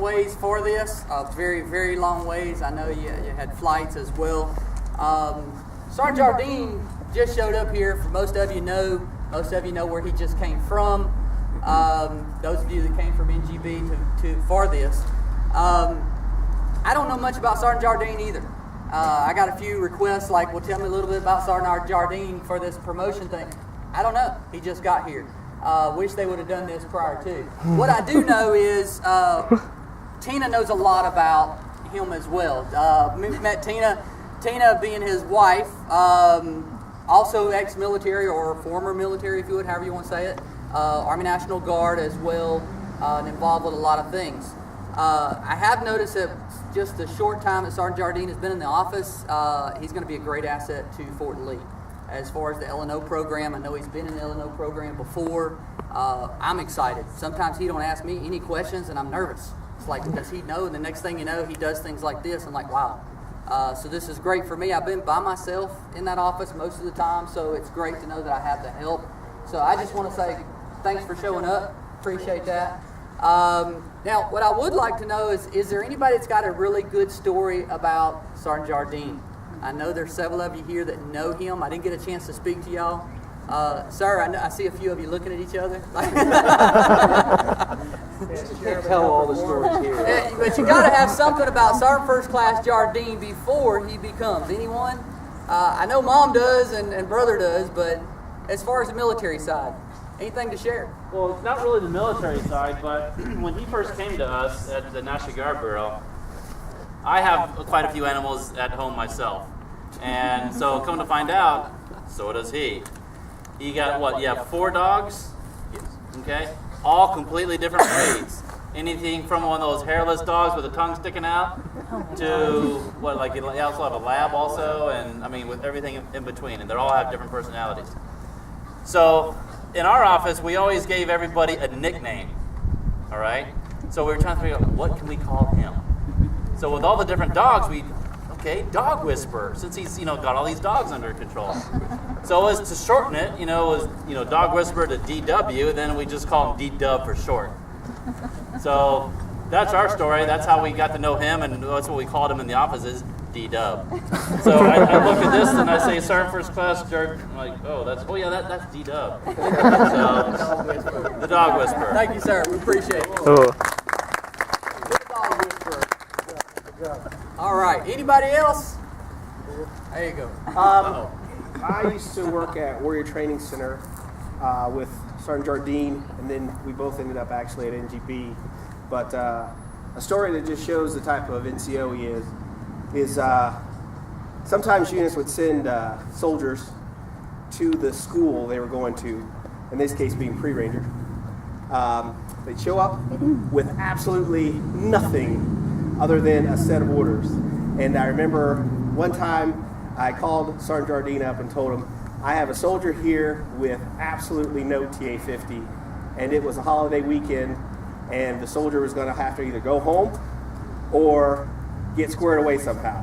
ways for this, very, very long ways. I know you had flights as well. Sergeant Jardine just showed up here. For most of you know where he just came from. Those of you that came from NGB for this. I don't know much about Sergeant Jardine either. I got a few requests like, well, tell me a little bit about Sergeant Jardine for this promotion thing. I don't know. He just got here. Wish they would have done this prior to. What I do know is Tina knows a lot about him as well. Met Tina being his wife, also ex-military or former military, if you would, however you want to say it. Army National Guard as well, and involved with a lot of things. I have noticed that just the short time that Sergeant Jardine has been in the office, he's going to be a great asset to Fort Lee. As far as the L&O program, I know he's been in the L&O program before. I'm excited. Sometimes he don't ask me any questions, and I'm nervous. It's like, does he know? And the next thing you know, he does things like this. I'm like, wow. So this is great for me. I've been by myself in that office most of the time, so it's great to know that I have the help. So I just want to say thanks for showing up. Appreciate that. Now, what I would like to know is there anybody that's got a really good story about Sergeant Jardine? I know there's several of you here that know him. I didn't get a chance to speak to y'all. Sir, I see a few of you looking at each other. You can't tell all the stories here. But you got to have something about Sergeant First Class Jardine before he becomes. Anyone? I know Mom does and Brother does, but as far as the military side, anything to share? Well, it's not really the military side, but when he first came to us at the National Guard Bureau, I have quite a few animals at home myself. And so come to find out, so does he. He got what? You have 4 dogs? Yes. Okay? All completely different breeds. Anything from one of those hairless dogs with a tongue sticking out to what, like you also have a lab also, and I mean with everything in between, and they all have different personalities. So in our office, we always gave everybody a nickname. All right? So we were trying to figure out what can we call him. So with all the different dogs, Dog Whisperer, since he's got all these dogs under control. So as to shorten it, Dog Whisperer to DW, then we just call him D-Dub for short. So that's our story. That's how we got to know him, and that's what we called him in the office is D-Dub. So I look at this and I say, Sergeant First Class Jerk. I'm like, that's D-Dub. So the Dog Whisperer. Thank you, sir. We appreciate it. Oh. All right. Anybody else? There you go. I used to work at Warrior Training Center with Sergeant Jardine, and then we both ended up actually at NGB. But a story that just shows the type of NCO he is sometimes units would send soldiers to the school they were going to, in this case being Pre-Ranger. They'd show up with absolutely nothing other than a set of orders. And I remember one time I called Sergeant Jardine up and told him, I have a soldier here with absolutely no TA-50, and it was a holiday weekend, and the soldier was going to have to either go home or get squared away somehow.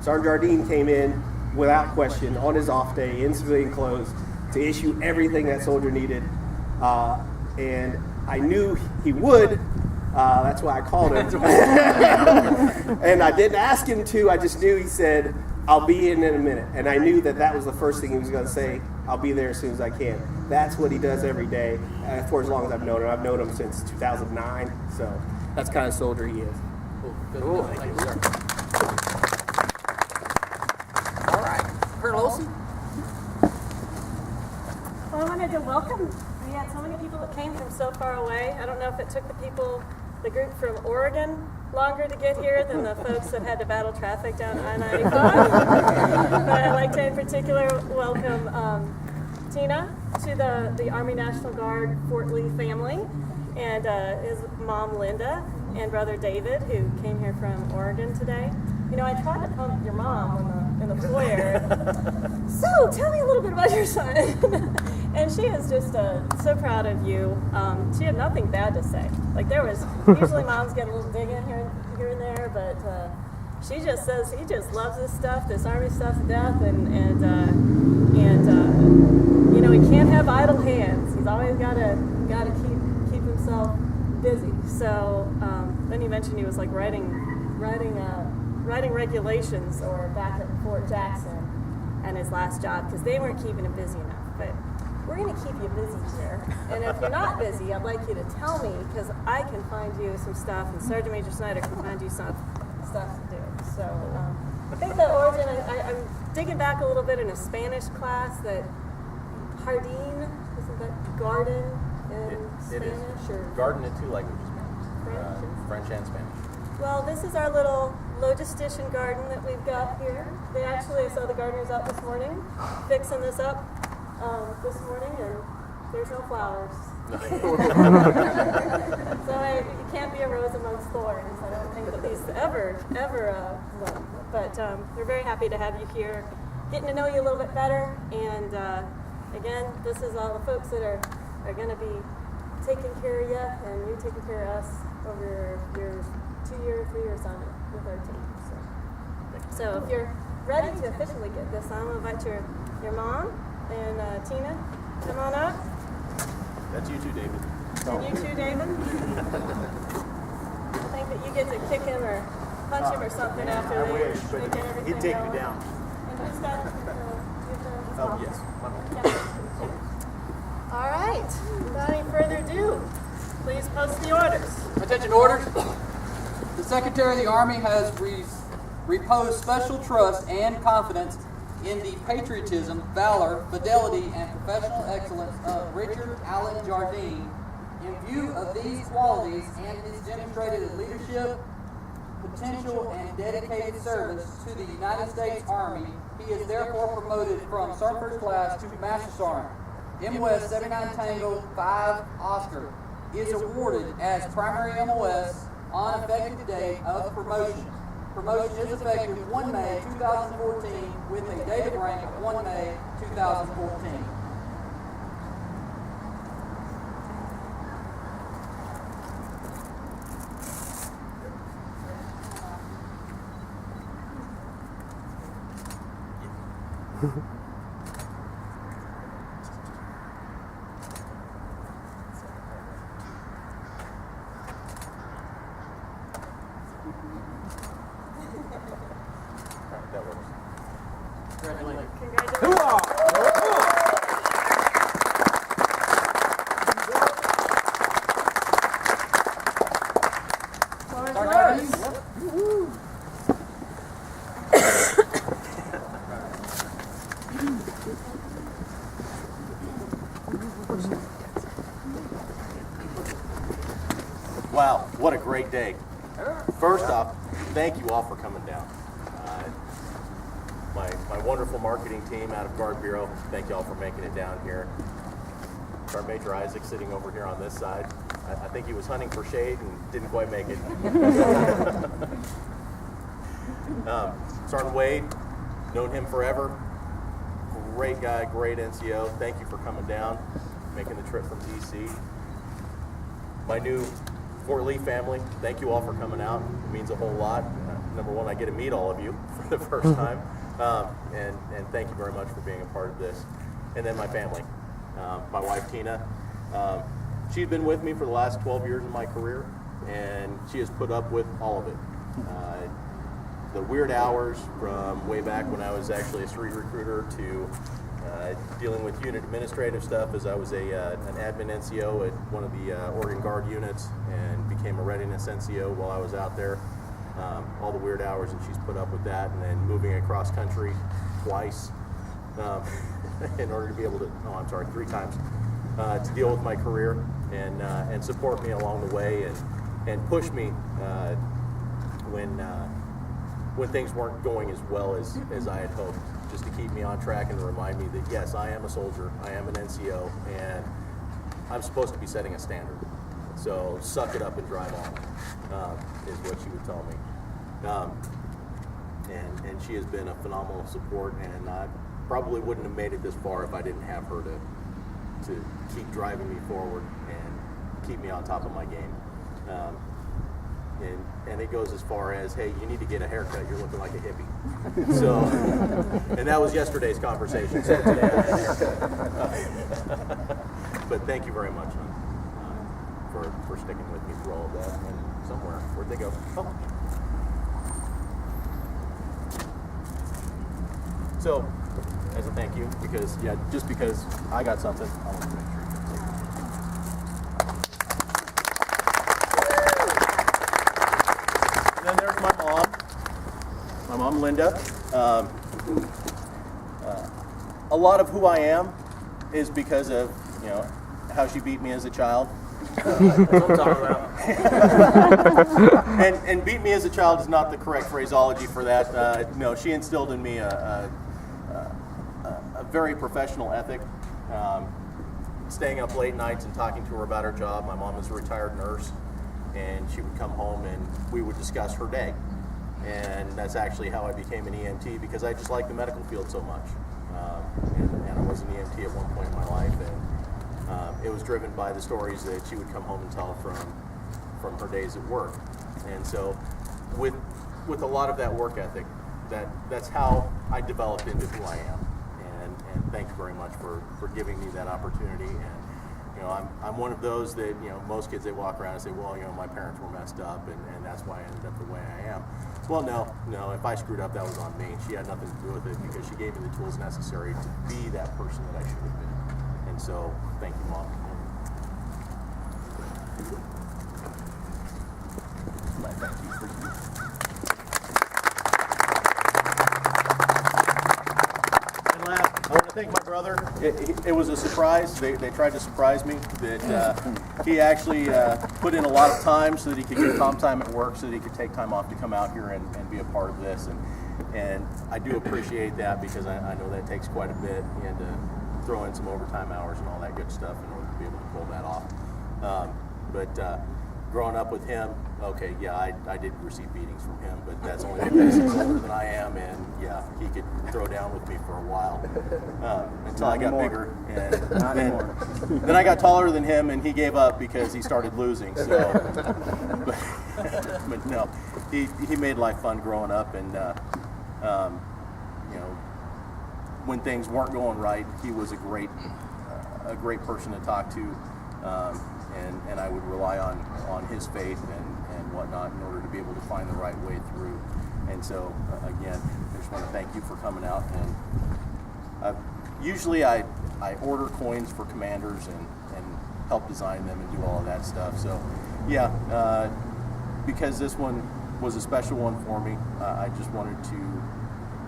Sergeant Jardine came in without question on his off day in civilian clothes to issue everything that soldier needed, and I knew he would. That's why I called him. And I didn't ask him to, I just knew he said, I'll be in a minute. And I knew that was the first thing he was going to say, I'll be there as soon as I can. That's what he does every day for as long as I've known him. I've known him since 2009, so that's the kind of soldier he is. Cool. Thank you, sir. All right. Colonel Olson? Well, I wanted to welcome. We had so many people that came from so far away. I don't know if it took the group from Oregon longer to get here than the folks that had to battle traffic down I-95. But I'd like to in particular welcome Tina to the Army National Guard Fort Lee family, and his mom Linda and brother David, who came here from Oregon today. I tried to pump your mom in the foyer. So, tell me a little bit about your son. And she is just so proud of you. She had nothing bad to say. Like usually moms get a little dig in here and there, but she just says he just loves this stuff, this Army stuff to death, and he can't have idle hands. He's always got to keep himself busy. So then he mentioned he was like writing regulations or back at Fort Jackson and his last job because they weren't keeping him busy enough. But we're going to keep you busy here. And if you're not busy, I'd like you to tell me because I can find you some stuff and Sergeant Major Snyder can find you some stuff to do. So I think the origin, I'm digging back a little bit in a Spanish class that Jardín, isn't that garden in Spanish? Or Garden in two languages, man. French? French and Spanish. Well, this is our little logistician garden that we've got here. They actually, I saw the gardeners out this morning fixing this up this morning, and there's no flowers. So you can't be a rose amongst thorns. I don't think that these ever will. But we're very happy to have you here, getting to know you a little bit better. And again, this is all the folks that are going to be taking care of you, and you taking care of us over your 2-year, 3-year assignment with our team. So if you're ready to officially get this, I'm going to invite your mom and Tina, come on up. That's you too, David. And you too, David. I think that you get to kick him or punch him or something after they get everything He'd take going. me down. And who's got Oh, yes. All right. Without any further ado, please post the orders. Attention orders. The Secretary of the Army has reposed special trust and confidence in the patriotism, valor, fidelity, and professional excellence of Richard Allen Jardine. In view of these qualities and his demonstrated leadership, potential, and dedicated service to the United States Army, he is therefore promoted from Sergeant First Class to Master Sergeant. MOS 79 Tango 5 Oscar is awarded as primary MOS on effective date of promotion. Promotion is effective 1 May 2014 with a date of rank of 1 May 2014. That works. Congratulations. Congratulations. Floor is yours. Wow, what a great day. First off, thank you all for coming down. My wonderful marketing team out of Guard Bureau, thank you all for making it down here. Sergeant Major Isaac sitting over here on this side. I think he was hunting for shade and didn't quite make it. Sergeant Wade, known him forever. Great guy, great NCO. Thank you for coming down, making the trip from DC. My new Fort Lee family, thank you all for coming out. It means a whole lot. Number one, I get to meet all of you for the first time. And thank you very much for being a part of this. And then my family, my wife Tina. She's been with me for the last 12 years of my career, and she has put up with all of it. The weird hours from way back when I was actually a street recruiter to dealing with unit administrative stuff as I was an admin NCO at one of the Oregon Guard units and became a readiness NCO while I was out there. All the weird hours, and she's put up with that, and then moving across country twice in order to be able to, 3 times, to deal with my career and support me along the way and push me when things weren't going as well as I had hoped, just to keep me on track and to remind me that yes, I am a soldier, I am an NCO, and I'm supposed to be setting a standard. So suck it up and drive on, is what she would tell me. And she has been a phenomenal support, and I probably wouldn't have made it this far if I didn't have her to keep driving me forward and keep me on top of my game. And it goes as far as, hey, you need to get a haircut, you're looking like a hippie. So, and that was yesterday's conversation, so today I had a haircut. But thank you very much, for sticking with me through all of that. And somewhere. Where'd they go? Oh. So, as a thank you, because, yeah, just because I got something, I want to make sure you can take it. And then there's my mom, Linda. A lot of who I am is because of, you know, how she beat me as a child. That's what I'm talking about. and beat me as a child is not the correct phraseology for that. No, she instilled in me a very professional ethic. Staying up late nights and talking to her about her job. My mom is a retired nurse, and she would come home and we would discuss her day. And that's actually how I became an EMT, because I just like the medical field so much. And I was an EMT at one point in my life, and it was driven by the stories that she would come home and tell from her days at work. And so with a lot of that work ethic, that's how I developed into who I am. And thank you very much for giving me that opportunity. And you know, I'm one of those that, you know, most kids, they walk around and say, well, you know, my parents were messed up and that's why I ended up the way I am. Well, no, if I screwed up, that was on me. She had nothing to do with it, because she gave me the tools necessary to be that person that I should have been. And so, thank you, Mom. My thank you for you. And last, I want to thank my brother. It was a surprise. They tried to surprise me. That he actually put in a lot of time so that he could get comp time at work, so that he could take time off to come out here and be a part of this. And I do appreciate that, because I know that takes quite a bit. He had to throw in some overtime hours and all that good stuff in order to be able to pull that off. But growing up with him, okay, yeah, I did receive beatings from him, but that's only because he's older than I am, and yeah, he could throw down with me for a while until I got bigger. And then I got taller than him, and he gave up because he started losing. So, but no, he made life fun growing up, and you know, when things weren't going right, he was a great person to talk to. And I would rely on his faith and whatnot in order to be able to find the right way through. And so, again, I just want to thank you for coming out. And usually I order coins for commanders and help design them and do all of that stuff. So, yeah, because this one was a special one for me, I just wanted to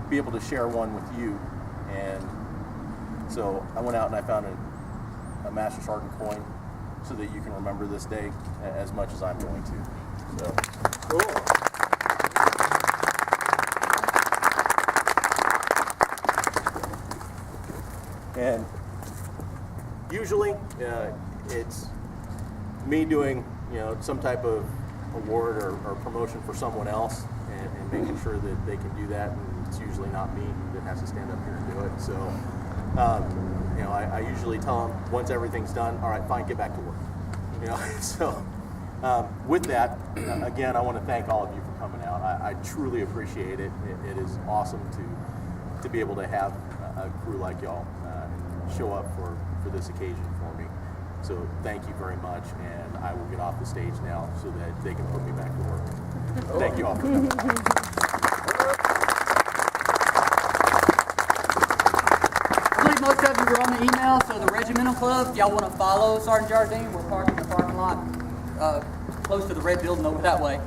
be able to share one with you. And so I went out and I found a Master Sergeant coin, so that you can remember this day as much as I'm going to. So, cool. And usually it's me doing, you know, some type of award or promotion for someone else, and making sure that they can do that. And it's usually not me that has to stand up here and do it. So. You know, I usually tell them, once everything's done, all right, fine, get back to work. You know, so with that, again, I want to thank all of you for coming out. I truly appreciate it. It is awesome to be able to have a crew like y'all show up for this occasion for me. So thank you very much, and I will get off the stage now so that they can put me back to work. Thank you all for coming. Most of you were on the email, so the Regimental Club, if y'all want to follow Sergeant Jardine, we're parked in the parking lot close to the red building over that way.